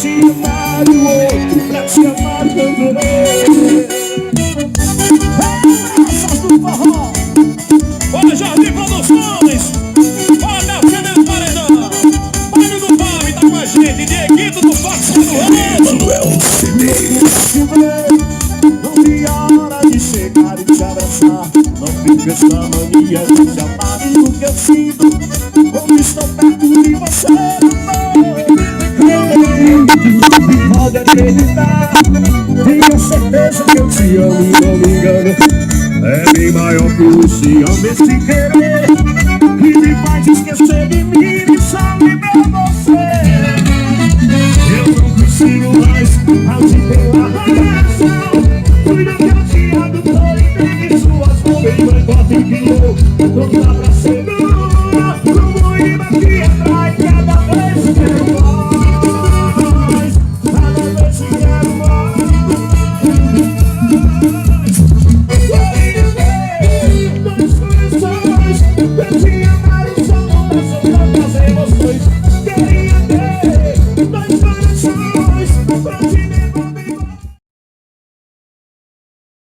te amar e o outro pra te amar também. Essas do forró. Olha, Jardim Produções. Olha, Fernando Paredão. Olha do Pau, tá com a gente. Dieguito do Fox do Manuel CD. Não vi a hora de chegar e te abraçar. Não fica essa mania de te amar. E o que eu sinto quando estou perto de você. Pode acreditar, tenho certeza que eu te amo e não me engano. É bem maior que o ciúme esse querer que me faz esquecer de mim e só lembrar você. Eu não consigo mais, ao te ter uma razão. Fui no que